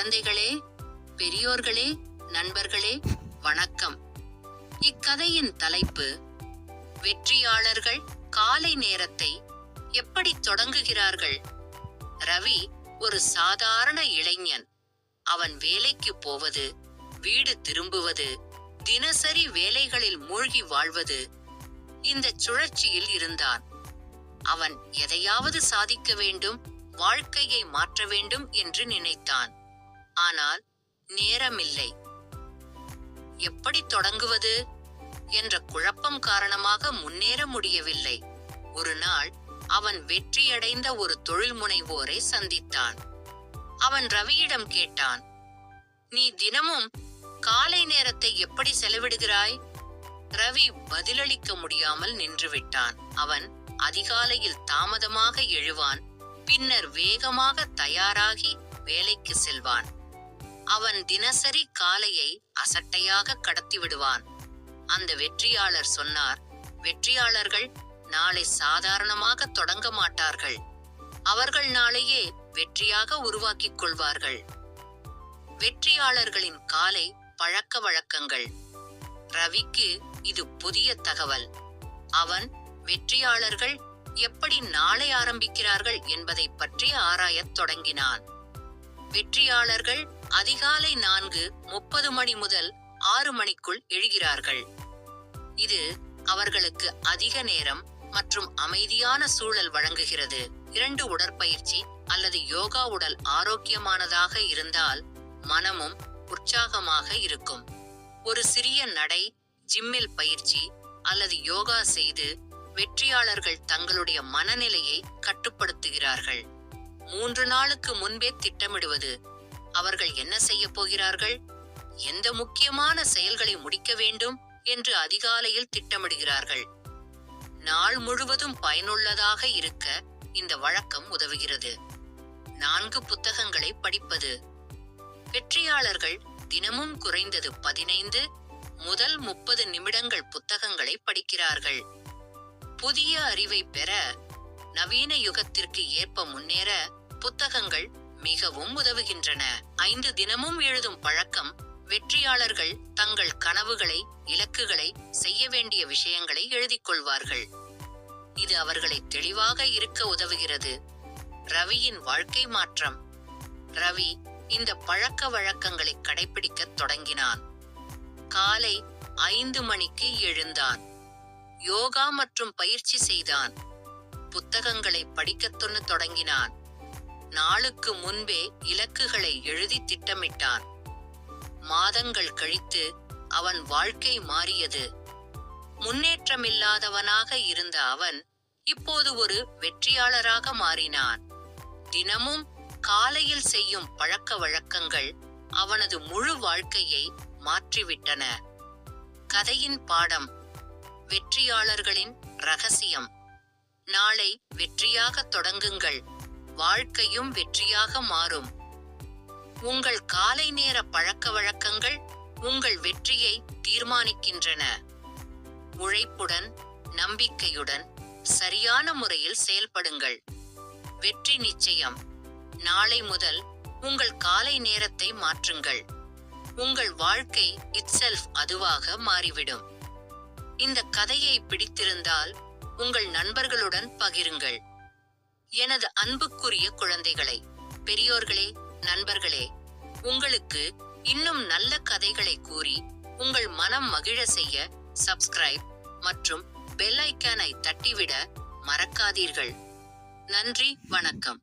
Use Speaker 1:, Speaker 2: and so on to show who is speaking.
Speaker 1: குழந்தைகளே, பெரியோர்களே, நண்பர்களே, வணக்கம். இக்கதையின் தலைப்பு, வெற்றியாளர்கள் காலை நேரத்தை எப்படி தொடங்குகிறார்கள். ரவி ஒரு சாதாரண இளைஞன். அவன் வேலைக்கு போவது, வீடு திரும்புவது, தினசரி வேலைகளில் மூழ்கி வாழ்வது, இந்த சுழற்சியில் இருந்தான். அவன் எதையாவது சாதிக்க வேண்டும், வாழ்க்கையை மாற்ற வேண்டும் என்று நினைத்தான். ஆனால் நேரமில்லை. எப்படி தொடங்குவது என்ற குழப்பம் காரணமாக முன்னேற முடியவில்லை. ஒரு நாள் அவன் வெற்றியடைந்த ஒரு தொழில் முனைவோரை சந்தித்தான். அவன் ரவியிடம் கேட்டான், நீ தினமும் காலை நேரத்தை எப்படி செலவிடுகிறாய்? ரவி பதிலளிக்க முடியாமல் நின்றுவிட்டான். அவன் அதிகாலையில் தாமதமாக எழுவான், பின்னர் வேகமாக தயாராகி வேலைக்கு செல்வான். அவன் தினசரி காலையை அசட்டையாக கடத்தி விடுவான். அந்த வெற்றியாளர் சொன்னார், வெற்றியாளர்கள் நாளை சாதாரணமாக தொடங்க மாட்டார்கள். அவர்கள் நாளையே வெற்றியாக உருவாக்கிக் கொள்வார்கள். வெற்றியாளர்களின் காலை பழக்க வழக்கங்கள். ரவிக்கு இது புதிய தகவல். அவன் வெற்றியாளர்கள் எப்படி நாளை ஆரம்பிக்கிறார்கள் என்பதை பற்றி ஆராயத் தொடங்கினான். வெற்றியாளர்கள் அதிகாலை 4:30 மணி முதல் 6 மணிக்குள் எழுகிறார்கள். இது அவர்களுக்கு அதிக நேரம் மற்றும் அமைதியான சூழல் வழங்குகிறது. 2 உடற்பயிற்சி அல்லது யோகா உடல் ஆரோக்கியமானதாக இருந்தால் மனமும் உற்சாகமாக இருக்கும். ஒரு சிறிய நடை, ஜிம்மில் பயிற்சி அல்லது யோகா செய்து வெற்றியாளர்கள் தங்களுடைய மனநிலையை கட்டுப்படுத்துகிறார்கள். 3 நாளுக்கு முன்பே திட்டமிடுவது. அவர்கள் என்ன செய்ய போகிறார்கள், எந்த முக்கியமான செயல்களை முடிக்க வேண்டும் என்று அதிகாலையில் திட்டமிடுகிறார்கள். நாள் முழுவதும் பயனுள்ளதாக இருக்க இந்த வழக்கம் உதவுகிறது. 4 புத்தகங்களை படிப்பது. வெற்றியாளர்கள் தினமும் குறைந்தது 15 முதல் 30 நிமிடங்கள் புத்தகங்களை படிக்கிறார்கள். புதிய அறிவை பெற, நவீன யுகத்திற்கு ஏற்ப முன்னேற புத்தகங்கள் மிகவும் உதவுகின்றன. 5 தினமும் எழுதும் பழக்கம். வெற்றியாளர்கள் தங்கள் கனவுகளை, இலக்குகளை, செய்ய வேண்டிய விஷயங்களை எழுதிக் கொள்வார்கள். இது அவர்களை தெளிவாக இருக்க உதவுகிறது. ரவியின் வாழ்க்கை மாற்றம். ரவி இந்த பழக்க வழக்கங்களை கடைபிடிக்கத் தொடங்கினான். காலை 5 மணிக்கு எழுந்தான். யோகா மற்றும் பயிற்சி செய்தான். புத்தகங்களை படிக்கத் தொடங்கினான். நாளுக்கு முன்பே இலக்குகளை எழுதி திட்டமிட்டான். மாதங்கள் கழித்து அவன் வாழ்க்கை மாறியது. முன்னேற்றமில்லாதவனாக இருந்த அவன் இப்போது ஒரு வெற்றியாளராக மாறினான். தினமும் காலையில் செய்யும் பழக்க வழக்கங்கள் அவனது முழு வாழ்க்கையை மாற்றிவிட்டன. கதையின் பாடம். வெற்றியாளர்களின் ரகசியம். நாளை வெற்றியாக தொடங்குங்கள், வாழ்க்கையும் வெற்றியாக மாறும். உங்கள் காலை நேர பழக்க வழக்கங்கள் உங்கள் வெற்றியை தீர்மானிக்கின்றன. உழைப்புடன், நம்பிக்கையுடன், சரியான முறையில் செயல்படுங்கள். வெற்றி நிச்சயம். நாளை முதல் உங்கள் காலை நேரத்தை மாற்றுங்கள். உங்கள் வாழ்க்கை இட்செல்ஃப் அதுவாக மாறிவிடும். இந்த கதையை பிடித்திருந்தால் உங்கள் நண்பர்களுடன் பகிருங்கள். எனது அன்புக்குரிய குழந்தைகளை, பெரியோர்களே, நண்பர்களே, உங்களுக்கு இன்னும் நல்ல கதைகளை கூறி உங்கள் மனம் மகிழ செய்ய சப்ஸ்கிரைப் மற்றும் பெல் ஐகானை தட்டிவிட மறக்காதீர்கள். நன்றி, வணக்கம்.